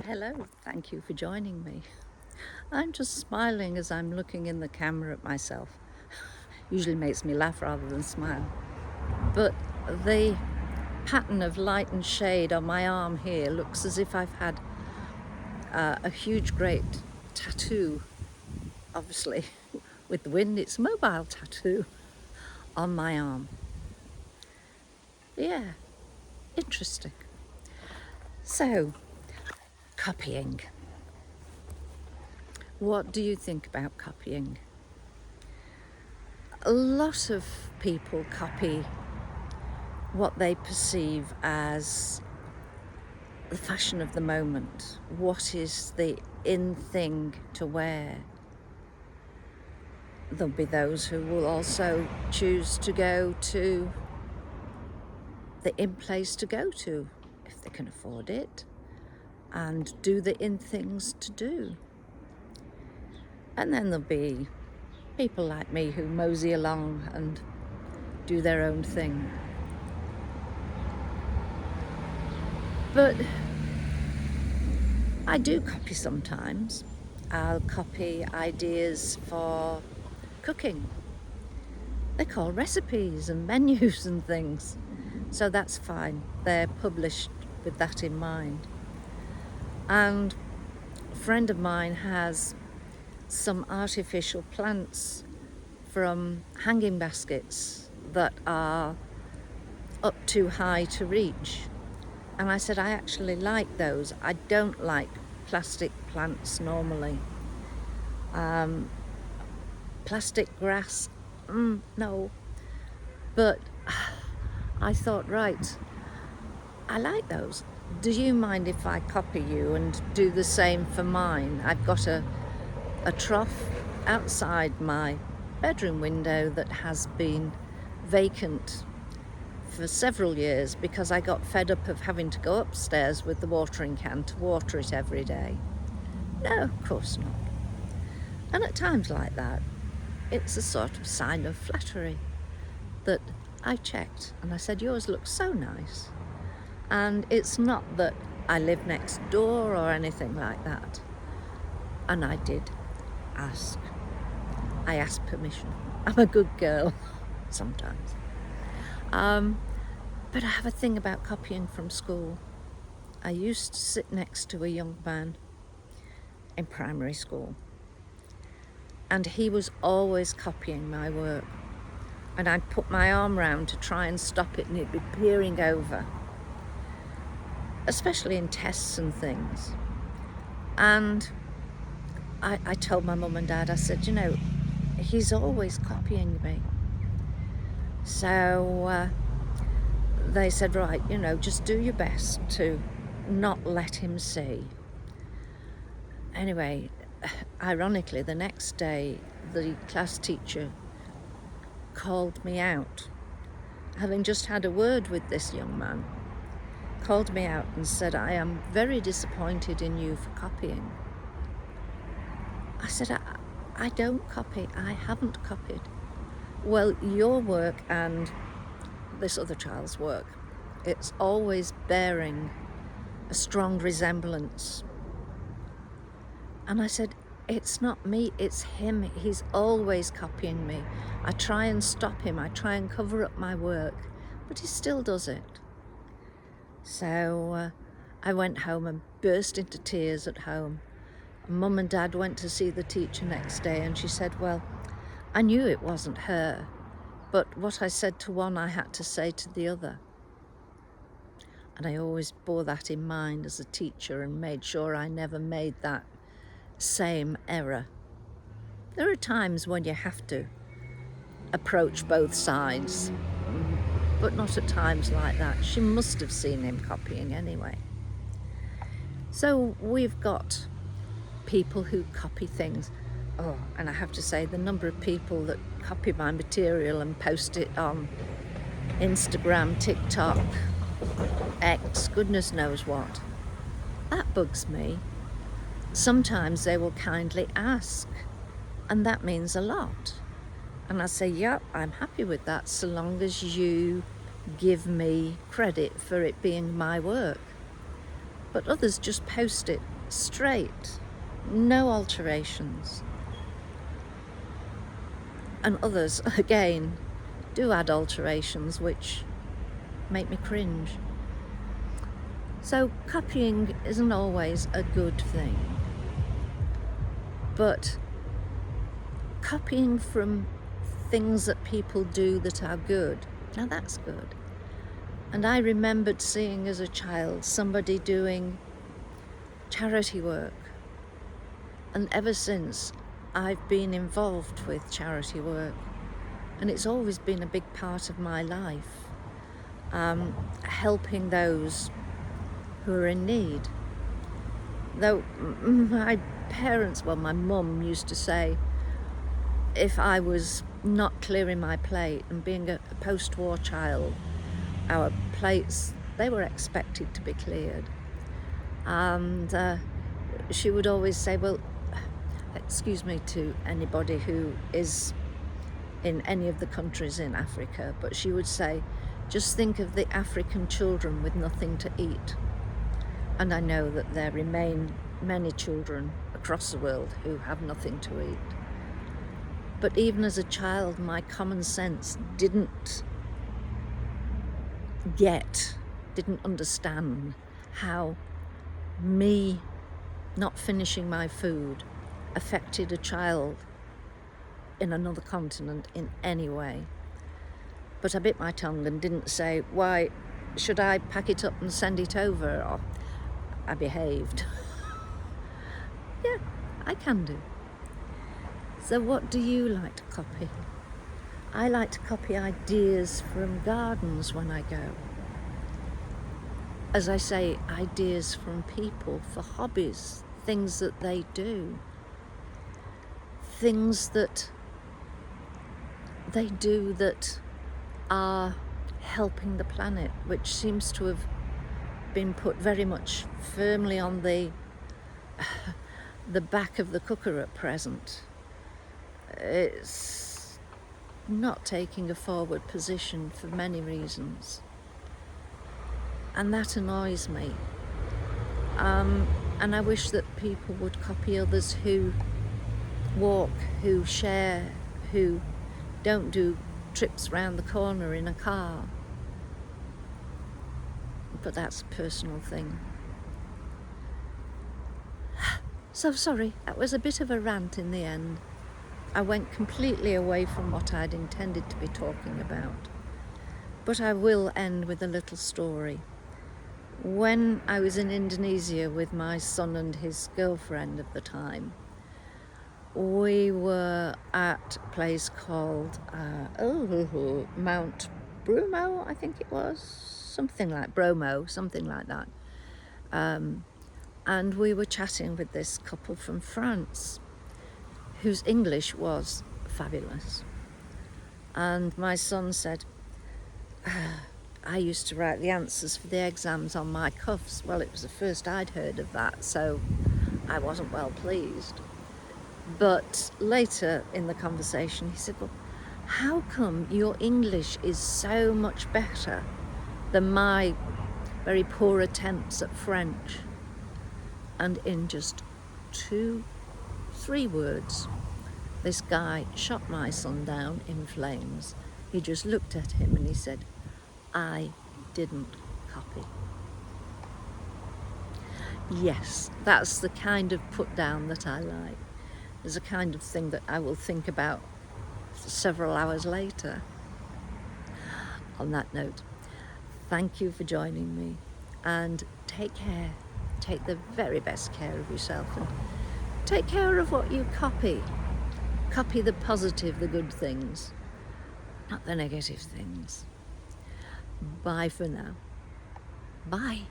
Hello, thank you for joining me. I'm just smiling as I'm looking in the camera at myself. Usually makes me laugh rather than smile. But the pattern of light and shade on my arm here looks as if I've had a huge, great tattoo. Obviously, with the wind, it's a mobile tattoo on my arm. Yeah, interesting. So, copying. What do you think about copying? A lot of people copy what they perceive as the fashion of the moment. What is the in thing to wear? There'll be those who will also choose to go to the in place to go to, if they can afford it, and do the in things to do. And then there'll be people like me who mosey along and do their own thing. But I do copy sometimes. I'll copy ideas for cooking. They're called recipes and menus and things. So that's fine. They're published with that in mind. And a friend of mine has some artificial plants from hanging baskets that are up too high to reach. And I said, I actually like those. I don't like plastic plants normally. Plastic grass, no. But I thought, right, I like those. Do you mind if I copy you and do the same for mine? I've got a trough outside my bedroom window that has been vacant for several years because I got fed up of having to go upstairs with the watering can to water it every day. No, of course not. And at times like that, it's a sort of sign of flattery that I checked and I said, yours looks so nice. And it's not that I live next door or anything like that. And I did ask. I asked permission. I'm a good girl sometimes. But I have a thing about copying from school. I used to sit next to a young man in primary school, and he was always copying my work. And I'd put my arm round to try and stop it, and he'd be peering over, especially in tests and things. And I told my mum and dad, I said, he's always copying me. So they said, right, just do your best to not let him see. Anyway, ironically, the next day, the class teacher called me out, having just had a word with this young man, called me out and said, I am very disappointed in you for copying. I said, I don't copy. I haven't copied. Well, your work and this other child's work, it's always bearing a strong resemblance. And I said, it's not me, it's him. He's always copying me. I try and stop him. I try and cover up my work, but he still does it. So I went home and burst into tears at home. Mum and Dad went to see the teacher next day, and she said, well, I knew it wasn't her, but what I said to one I had to say to the other. And I always bore that in mind as a teacher and made sure I never made that same error. There are times when you have to approach both sides, but not at times like that. She must have seen him copying anyway. So we've got people who copy things. Oh, and I have to say, the number of people that copy my material and post it on Instagram, TikTok, X, goodness knows what, that bugs me. Sometimes they will kindly ask, and that means a lot. And I say, yep, I'm happy with that, so long as you give me credit for it being my work. but others just post it straight, no alterations. And others, again, do add alterations which make me cringe. So copying isn't always a good thing, but copying from things that people do that are good, now that's good. And I remembered seeing as a child somebody doing charity work, and ever since I've been involved with charity work, and it's always been a big part of my life, helping those who are in need. Though my parents, well, my mum used to say, if I was not clearing my plate, and being a post-war child, our plates, they were expected to be cleared. And she would always say, well, excuse me to anybody who is in any of the countries in Africa, but she would say, just think of the African children with nothing to eat. And I know that there remain many children across the world who have nothing to eat. But even as a child, my common sense didn't understand how me not finishing my food affected a child in another continent in any way. But I bit my tongue and didn't say, why should I pack it up and send it over? Or I behaved. Yeah, I can do. So what do you like to copy? I like to copy ideas from gardens when I go. As I say, ideas from people for hobbies, things that they do. Things that they do that are helping the planet, which seems to have been put very much firmly on the back of the cooker at present. It's not taking a forward position for many reasons, and that annoys me. And I wish that people would copy others who walk, who share, who don't do trips round the corner in a car. But that's a personal thing. So sorry, that was a bit of a rant in the end. I went completely away from what I'd intended to be talking about. But I will end with a little story. When I was in Indonesia with my son and his girlfriend of the time, we were at a place called Mount Bromo, I think it was, something like that. And we were chatting with this couple from France, whose English was fabulous. And my son said, I used to write the answers for the exams on my cuffs. Well, it was the first I'd heard of that, so I wasn't well pleased. But later in the conversation, he said, well, how come your English is so much better than my very poor attempts at French? And in just 2-3 words, this guy shot my son down in flames. He just looked at him and he said, I didn't copy. Yes, that's the kind of put down that I like. There's a kind of thing that I will think about several hours later. On that note, thank you for joining me, and take care. Take the very best care of yourself, and take care of what you copy. Copy the positive, the good things, not the negative things. Bye for now. Bye.